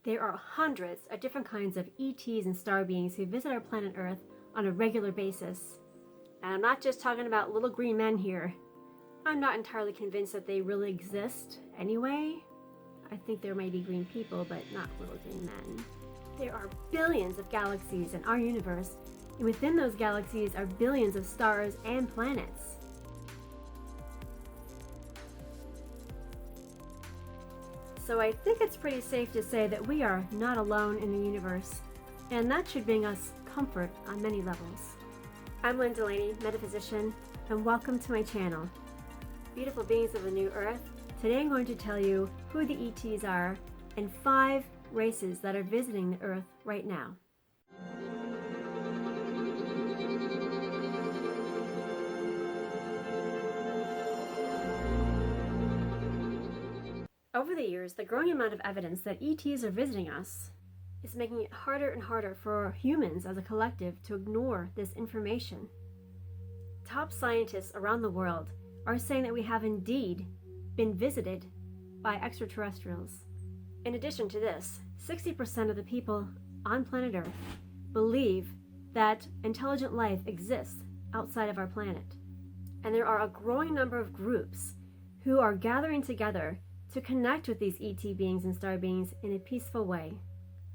There are hundreds of different kinds of E.T.s and star beings who visit our planet Earth on a regular basis. And I'm not just talking about little green men here. I'm not entirely convinced that they really exist anyway. I think there may be green people, but not little green men. There are billions of galaxies in our universe, and within those galaxies are billions of stars and planets. So I think it's pretty safe to say that we are not alone in the universe, and that should bring us comfort on many levels. I'm Lynn Delaney, metaphysician, and welcome to my channel. Beautiful beings of the new Earth, today I'm going to tell you who the E.T.s are and 5 races that are visiting the Earth right now. Over the years, the growing amount of evidence that E.T.s are visiting us is making it harder and harder for humans as a collective to ignore this information. Top scientists around the world are saying that we have indeed been visited by extraterrestrials. In addition to this, 60% of the people on planet Earth believe that intelligent life exists outside of our planet. And there are a growing number of groups who are gathering together to connect with these E.T. beings and star beings in a peaceful way.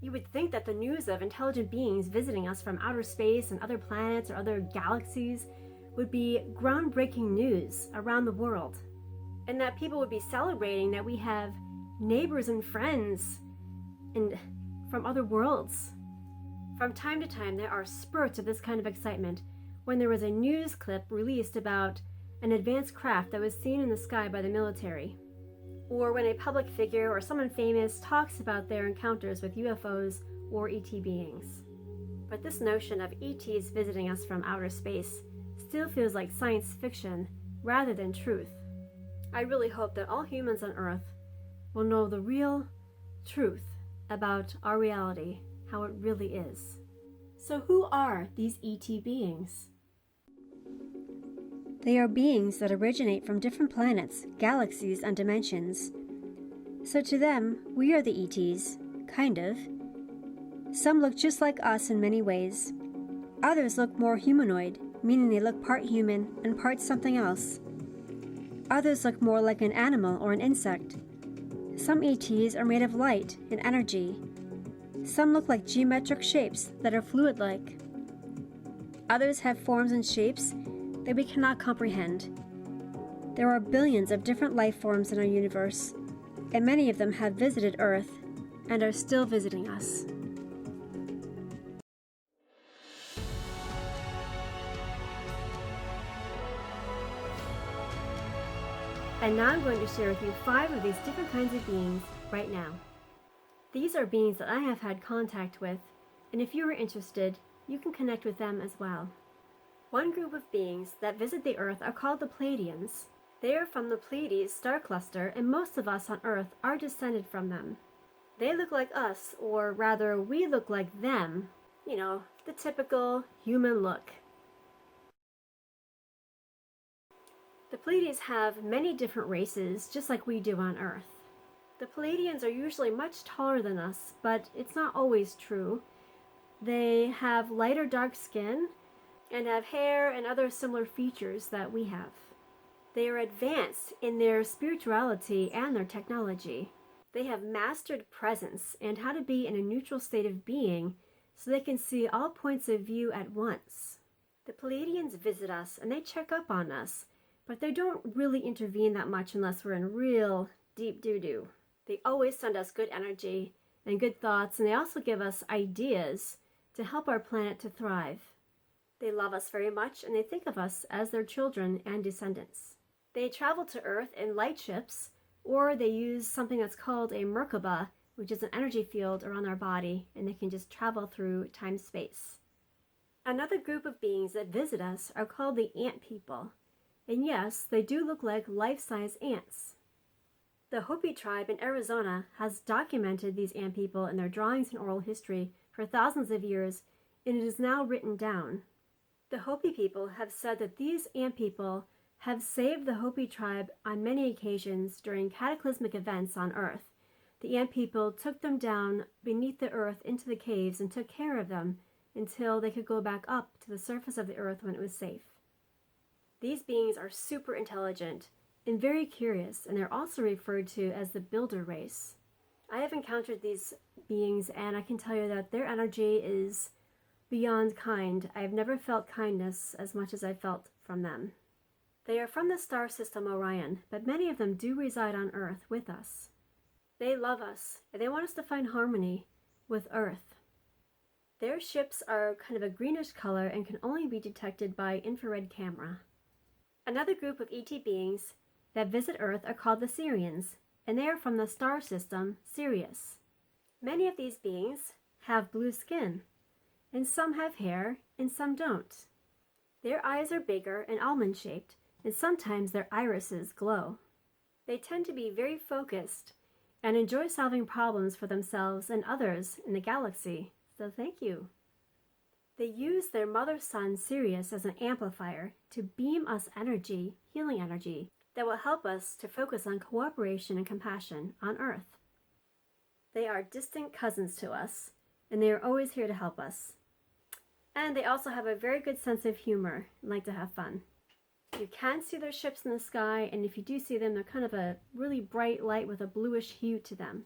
You would think that the news of intelligent beings visiting us from outer space and other planets or other galaxies would be groundbreaking news around the world, and that people would be celebrating that we have neighbors and friends and from other worlds. From time to time, there are spurts of this kind of excitement when there was a news clip released about an advanced craft that was seen in the sky by the military, or when a public figure or someone famous talks about their encounters with UFOs or E.T. beings. But this notion of E.T.s visiting us from outer space still feels like science fiction rather than truth. I really hope that all humans on Earth will know the real truth about our reality, how it really is. So who are these E.T. beings? They are beings that originate from different planets, galaxies, and dimensions. So to them, we are the E.T.s, kind of. Some look just like us in many ways. Others look more humanoid, meaning they look part human and part something else. Others look more like an animal or an insect. Some E.T.s are made of light and energy. Some look like geometric shapes that are fluid-like. Others have forms and shapes that we cannot comprehend. There are billions of different life forms in our universe, and many of them have visited Earth and are still visiting us. And now I'm going to share with you 5 of these different kinds of beings right now. These are beings that I have had contact with, and if you are interested, you can connect with them as well. One group of beings that visit the Earth are called the Pleiadians. They are from the Pleiades star cluster, and most of us on Earth are descended from them. They look like us, or rather, we look like them. You know, the typical human look. The Pleiades have many different races, just like we do on Earth. The Pleiadians are usually much taller than us, but it's not always true. They have light or dark skin, and have hair and other similar features that we have. They are advanced in their spirituality and their technology. They have mastered presence and how to be in a neutral state of being so they can see all points of view at once. The Pleiadians visit us and they check up on us, but they don't really intervene that much unless we're in real deep doo-doo. They always send us good energy and good thoughts, and they also give us ideas to help our planet to thrive. They love us very much, and they think of us as their children and descendants. They travel to Earth in light ships, or they use something that's called a Merkaba, which is an energy field around their body, and they can just travel through time-space. Another group of beings that visit us are called the ant people. And yes, they do look like life-size ants. The Hopi tribe in Arizona has documented these ant people in their drawings and oral history for thousands of years, and it is now written down. The Hopi people have said that these ant people have saved the Hopi tribe on many occasions during cataclysmic events on Earth the ant people took them down beneath the earth into the caves and took care of them until they could go back up to the surface of the earth when it was safe. These beings are super intelligent and very curious, and they're also referred to as the builder race. I have encountered these beings, and I can tell you that their energy is beyond kind. I have never felt kindness as much as I felt from them. They are from the star system Orion, but many of them do reside on Earth with us. They love us, and they want us to find harmony with Earth. Their ships are kind of a greenish color and can only be detected by infrared camera. Another group of ET beings that visit Earth are called the Sirians, and they are from the star system Sirius. Many of these beings have blue skin, and some have hair, and some don't. Their eyes are bigger and almond-shaped, and sometimes their irises glow. They tend to be very focused and enjoy solving problems for themselves and others in the galaxy, so thank you. They use their mother sun Sirius as an amplifier to beam us energy, healing energy, that will help us to focus on cooperation and compassion on Earth. They are distant cousins to us, and they are always here to help us. And they also have a very good sense of humor and like to have fun. You can see their ships in the sky, and if you do see them, they're kind of a really bright light with a bluish hue to them.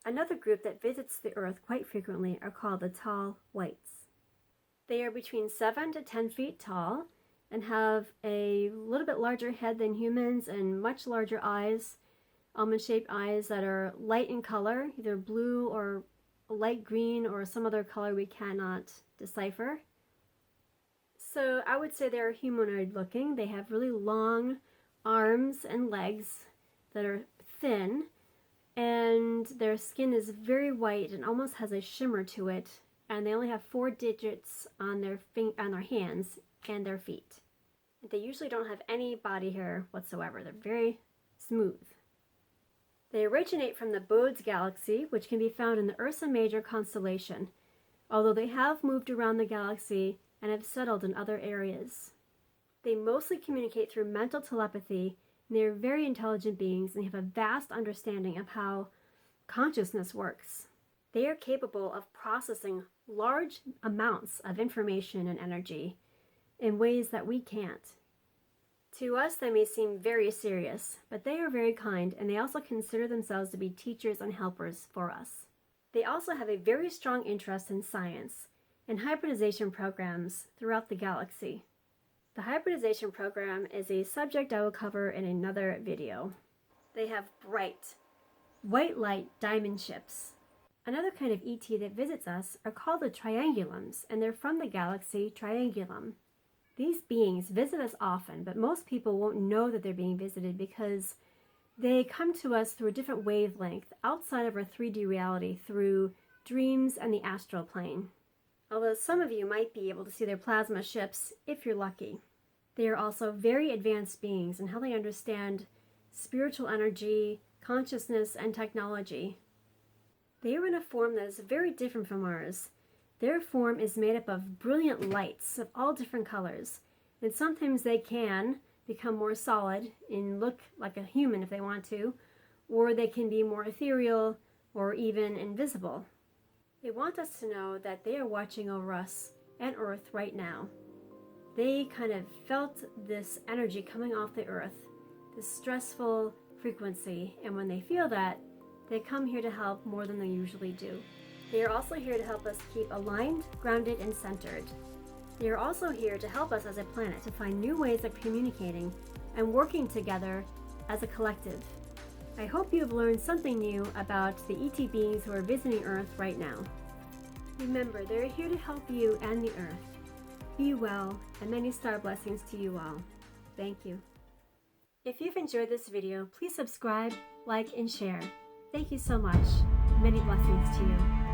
Another group that visits the Earth quite frequently are called the tall whites. They are between 7 to 10 feet tall and have a little bit larger head than humans and much larger eyes, almond-shaped eyes that are light in color, either blue or light green or some other color we cannot decipher. So I would say they're humanoid looking. They have really long arms and legs that are thin, and their skin is very white and almost has a shimmer to it, and they only have 4 digits on their hands and their feet. They usually don't have any body hair whatsoever. They're very smooth. They originate from the Bode's galaxy, which can be found in the Ursa Major constellation, although they have moved around the galaxy and have settled in other areas. They mostly communicate through mental telepathy, and they are very intelligent beings and they have a vast understanding of how consciousness works. They are capable of processing large amounts of information and energy in ways that we can't. To us, they may seem very serious, but they are very kind, and they also consider themselves to be teachers and helpers for us. They also have a very strong interest in science and hybridization programs throughout the galaxy. The hybridization program is a subject I will cover in another video. They have bright, white light diamond ships. Another kind of ET that visits us are called the Triangulums, and they're from the galaxy Triangulum. These beings visit us often, but most people won't know that they're being visited because they come to us through a different wavelength outside of our 3D reality through dreams and the astral plane. Although some of you might be able to see their plasma ships if you're lucky. They are also very advanced beings in how they understand spiritual energy, consciousness, and technology. They are in a form that is very different from ours. Their form is made up of brilliant lights of all different colors, and sometimes they can become more solid and look like a human if they want to, or they can be more ethereal or even invisible. They want us to know that they are watching over us and Earth right now. They kind of felt this energy coming off the Earth, this stressful frequency, and when they feel that, they come here to help more than they usually do. They are also here to help us keep aligned, grounded, and centered. They are also here to help us as a planet to find new ways of communicating and working together as a collective. I hope you have learned something new about the ET beings who are visiting Earth right now. Remember, they are here to help you and the Earth. Be well, and many star blessings to you all. Thank you. If you've enjoyed this video, please subscribe, like, and share. Thank you so much. Many blessings to you.